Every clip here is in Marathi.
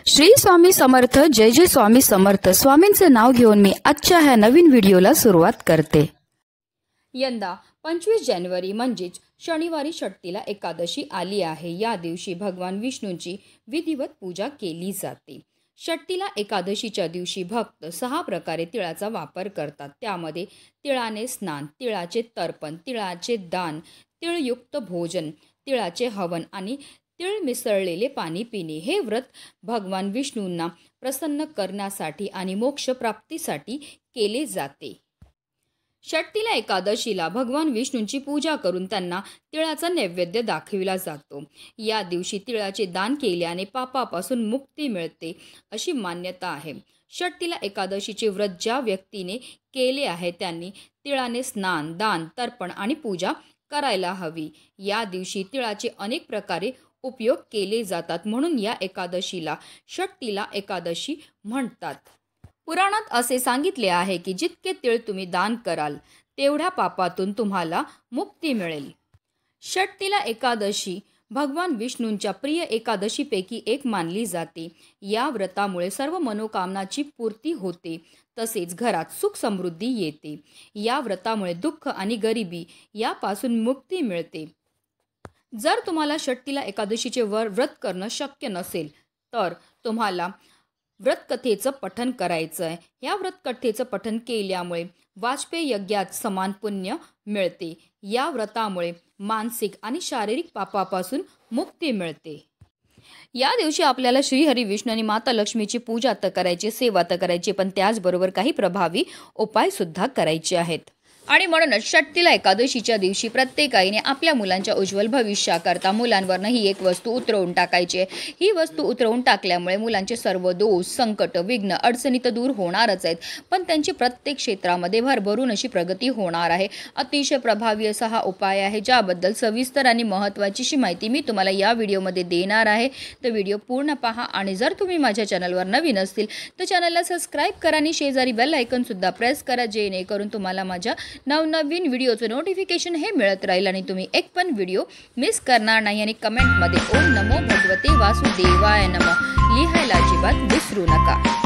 श्री स्वामी समर्थ. जय जय स्वामी समर्थ. स्वामींचं नाव घेऊन मी आजच्या ह्या नवीन व्हिडिओला सुरुवात करते. यंदा 25 जानेवारी म्हणजेच शनिवारी षष्ठीला एकादशी आली आहे. या दिवशी भगवान विष्णूंची विधिवत पूजा केली जाते. षष्ठीला एकादशीच्या दिवशी भक्त 6 प्रकारे तिळाचा वापर करतात. त्यामध्ये तिळाने स्नान, तिळाचे तर्पण, तिळाचे दान, तिळयुक्त भोजन, तिळाचे हवन आणि तीळ मिसळलेले पाणी पिणे. हे व्रत भगवान विष्णूंना प्रसन्न करण्यासाठी आणि मोक्ष प्राप्तीसाठी केले जाते. षष्ठीला एकादशीला भगवान विष्णूंची पूजा करून त्यांना तिळाचा नैवेद्य दाखविला जातो. या दिवशी तिळाचे दान केल्याने पापापासून मुक्ती मिळते अशी मान्यता आहे. षष्ठीला एकादशीचे व्रत ज्या व्यक्तीने केले आहे त्यांनी तिळाने स्नान, दान, तर्पण आणि पूजा करायला हवी. या दिवशी तिळाचे अनेक प्रकारे उपयोग केले जातात, म्हणून या एकादशीला षष्ठीला एकादशी म्हणतात. पुराणात असे सांगितले आहे की जितके तीळ तुम्ही दान कराल तेवढ्या पापातून तुम्हाला मुक्ती मिळेल. षष्ठीला एकादशी भगवान विष्णूंच्या प्रिय एकादशीपैकी एक मानली जाते. या व्रतामुळे सर्व मनोकामनाची पूर्ती होते, तसेच घरात सुख समृद्धी येते. या व्रतामुळे दुःख आणि गरिबी यापासून मुक्ती मिळते. जर तुम्हाला षष्ठीला एकादशीचे व्रत करणं शक्य नसेल तर तुम्हाला व्रतकथेचं पठण करायचं आहे. या व्रतकथेचं पठण केल्यामुळे वाजपेयी यज्ञात समान पुण्य मिळते. या व्रतामुळे मानसिक आणि शारीरिक पापापासून मुक्ती मिळते. या दिवशी आपल्याला श्रीहरी विष्णू आणि माता लक्ष्मीची पूजा तर करायची, सेवा तर करायची, पण त्याचबरोबर काही प्रभावी उपाय सुद्धा करायचे आहेत. आणि म्हणूनच षष्ठीला एकादशीच्या दिवशी प्रत्येक आईने आपल्या मुलांच्या उज्ज्वल भविष्याकरता मुलांवरनं ही एक वस्तू उतरवून टाकायची आहे. ही वस्तू उतरवून टाकल्यामुळे मुलांचे सर्व दोष, संकट, विघ्न, अडचणी तर दूर होणारच आहेत, पण त्यांची प्रत्येक क्षेत्रामध्ये भरभरून अशी प्रगती होणार आहे. अतिशय प्रभावी असा हा उपाय आहे, ज्याबद्दल सविस्तर आणि महत्त्वाची माहिती मी तुम्हाला या व्हिडिओमध्ये देणार आहे. तर व्हिडिओ पूर्ण पहा आणि जर तुम्ही माझ्या चॅनलवर नवीन असतील तर चॅनलला सबस्क्राईब करा आणि शेजारी बेल आयकॉनसुद्धा प्रेस करा, जेणेकरून तुम्हाला माझ्या नवनवीन व्हिडिओचं नोटिफिकेशन हे मिळत राहील आणि तुम्ही एक पण व्हिडिओ मिस करणार नाही. आणि कमेंटमध्ये ओम नमो भगवते वासुदेवाय नमः लिहायला अजिबात विसरू नका.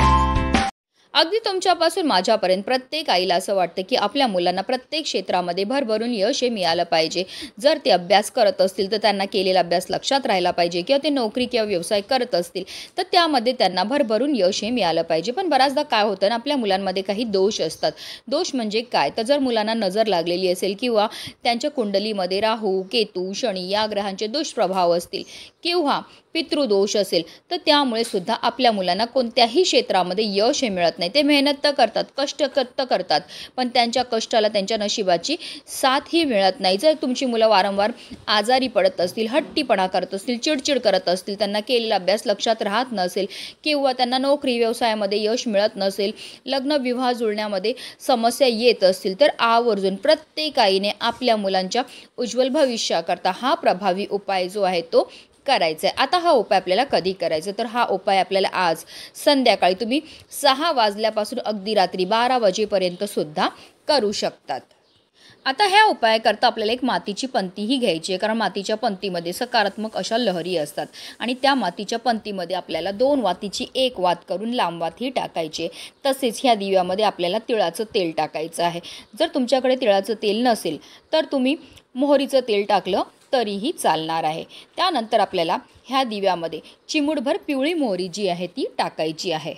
अगदी तुमच्यापासून माझ्यापर्यंत प्रत्येक आईला असं वाटतं की आपल्या मुलांना प्रत्येक क्षेत्रामध्ये भरभरून यश हे मिळालं पाहिजे. जर ते अभ्यास करत असतील तर त्यांना केलेला अभ्यास लक्षात राहायला पाहिजे, किंवा ते नोकरी किंवा व्यवसाय करत असतील तर त्यामध्ये त्यांना भरभरून यश हे मिळालं पाहिजे. पण बऱ्याचदा काय होतं ना, आपल्या मुलांमध्ये काही दोष असतात. दोष म्हणजे काय, तर जर मुलांना नजर लागलेली असेल किंवा त्यांच्या कुंडलीमध्ये राहू, केतू, शनी या ग्रहांचे दुष्प्रभाव असतील किंवा पितृदोष असेल तर त्यामुळे सुद्धा आपल्या मुलांना कोणत्याही क्षेत्रामध्ये यश हे मिळत नाही. ते मेहनत तर करतात, कष्ट करतात, पण त्यांच्या कष्टाला त्यांच्या नशिबाची साथही मिळत नाही. जर तुमची मुलं वारंवार आजारी पडत असतील, हट्टीपणा करत असतील, चिडचिड करत असतील, त्यांना केलेला अभ्यास लक्षात राहत नसेल किंवा त्यांना नोकरी व्यवसायामध्ये यश मिळत नसेल, लग्न विवाह जुळण्यामध्ये समस्या येत असतील, तर आवर्जून प्रत्येक आईने आपल्या मुलांच्या उज्ज्वल भविष्याकरता हा प्रभावी उपाय जो आहे तो करायचं आहे. आता हा उपाय आपल्याला कधी करायचा, तर हा उपाय आपल्याला आज संध्याकाळी तुम्ही 6 वाजल्यापासून अगदी रात्री 12 वाजेपर्यंत सुद्धा करू शकतात. आता ह्या उपायाकरता आपल्याला एक मातीची पंतीही घ्यायची आहे, कारण मातीच्या पंतीमध्ये सकारात्मक अशा लहरी असतात आणि त्या मातीच्या पंतीमध्ये आपल्याला 2 वातीची 1 वात करून लांब वातही टाकायची आहे. तसेच ह्या दिव्यामध्ये आपल्याला तिळाचं तेल टाकायचं आहे. जर तुमच्याकडे तिळाचं तेल नसेल तर तुम्ही मोहरीचं तेल टाकलं तरीही चालणार आहे. त्यानंतर आपल्याला ह्या दिव्यामध्ये चिमूटभर पिवळी मोहरी जी आहे ती टाकायची आहे.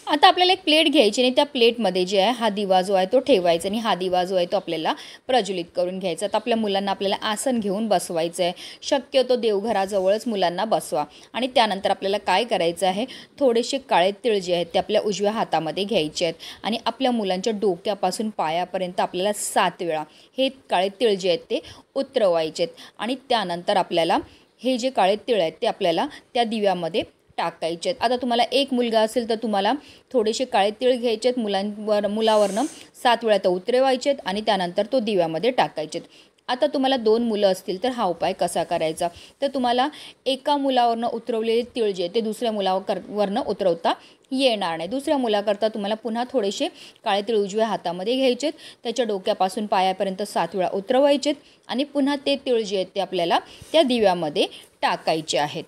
आता आपल्याला एक प्लेट घ्यायची आणि त्या प्लेटमध्ये जे आहे हा दिवा जो आहे तो ठेवायचा आणि हा दिवा जो आहे तो आपल्याला प्रज्वलित करून घ्यायचा. तर आपल्या मुलांना आपल्याला आसन घेऊन बसवायचं आहे. शक्यतो देवघराजवळच मुलांना बसवा. आणि त्यानंतर आपल्याला काय करायचं आहे, थोडेसे काळे तीळ जे आहेत ते आपल्या उजव्या हातामध्ये घ्यायचे आहेत आणि आपल्या मुलांच्या डोक्यापासून पायापर्यंत आपल्याला 7 वेळा हे काळे तीळ जे आहेत ते उतरवायचे आहेत. आणि त्यानंतर आपल्याला हे जे काळे तीळ आहेत ते आपल्याला त्या दिव्यामध्ये टाकायचे आहेत. आता तुम्हाला एक मुलगा असेल तर तुम्हाला थोडेसे काळे तीळ घ्यायचे आहेत, मुलावरनं 7 वेळा तर उतरवायचे आहेत आणि त्यानंतर तो दिव्यामध्ये टाकायचे आहेत. आता तुम्हाला 2 मुलं असतील तर हा उपाय कसा करायचा, तर तुम्हाला एका मुलावरनं उतरवलेले तीळ जे ते दुसऱ्या मुलावरनं उतरवता येणार नाही. दुसऱ्या मुलाकरता तुम्हाला पुन्हा थोडेसे काळे तीळ उजव्या हातामध्ये घ्यायचेत, त्याच्या डोक्यापासून पायापर्यंत 7 वेळा उतरवायचेत आणि पुन्हा ते तीळ जे आहेत ते आपल्याला त्या दिव्यामध्ये टाकायचे आहेत.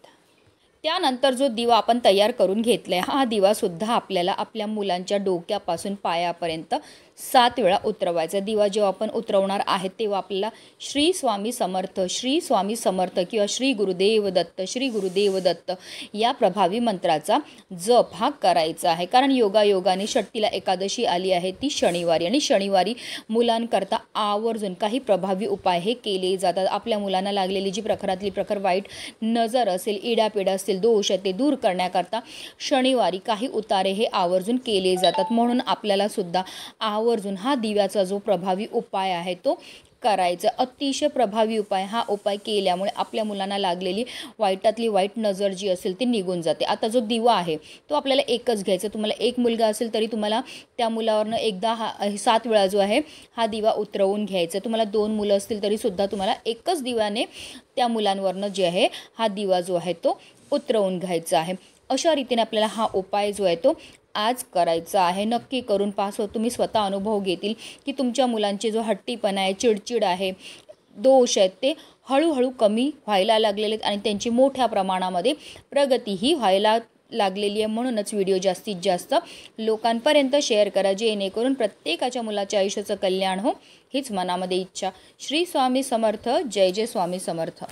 त्यानंतर जो दिवा आपण तयार करून घेतला आहे, हा दिवासुद्धा आपल्याला आपल्या मुलांच्या डोक्यापासून पायापर्यंत 7 वेळा उतरवायचा. दिवा जेव्हा आपण उतरवणार आहे तेव्हा आपल्याला श्री स्वामी समर्थ, श्री स्वामी समर्थ किंवा श्री गुरुदेव दत्त, श्री गुरुदेव दत्त या प्रभावी मंत्राचा जप हा करायचा आहे. कारण योगायोगाने षष्टीला एकादशी आली आहे ती शनिवारी, आणि शनिवारी मुलांकरता आवर्जून काही प्रभावी उपाय हे केले जातात. आपल्या मुलांना लागलेली जी प्रखरातली प्रखर वाईट नजर असेल, इडापिडा असेल, दोष ते दूर करण्याकरता शनिवारी काही उतारे हे आवर्जून केले जातात. म्हणून आपल्याला सुद्धा आवर्जून हा दिव्याचा जो प्रभावी उपाय आहे तो करायचा. अतिशय प्रभावी उपाय. हा उपाय केल्यामुळे आपल्या मुलांना लागलेली वाईटातली वाईट नजर जी असेल ती निघून जाते. आता जो दिवा आहे तो आपल्याला एकच घ्यायचा. तुम्हाला एक मुलगा असेल तरी तुम्हाला त्या मुलावरनं एकदा 7 वेळा जो आहे हा दिवा उतरवून घ्यायचा. तुम्हाला 2 मुलं असतील तरीसुद्धा तुम्हाला एकच दिव्याने त्या मुलांवरनं जे आहे हा दिवा जो आहे तो उतरवून घ्यायचा आहे. अशा रीतीने आपल्याला हा उपाय जो आहे तो आज करायचा आहे. नक्की करून पाहा. तुम्ही स्वतः अनुभव घेतील की तुमच्या मुलांचे जो हट्टीपणा आहे, चिडचिड आहे, दोष आहेत ते हळूहळू कमी व्हायला लागलेले आहेत आणि त्यांची मोठ्या प्रमाणामध्ये प्रगतीही व्हायला लागलेली आहे. म्हणूनच व्हिडिओ जास्तीत जास्त लोकांपर्यंत शेअर करा, जेणेकरून प्रत्येकाच्या मुलाच्या आयुष्याचं कल्याण हो, हीच मनामध्ये इच्छा. श्री स्वामी समर्थ. जय जय स्वामी समर्थ.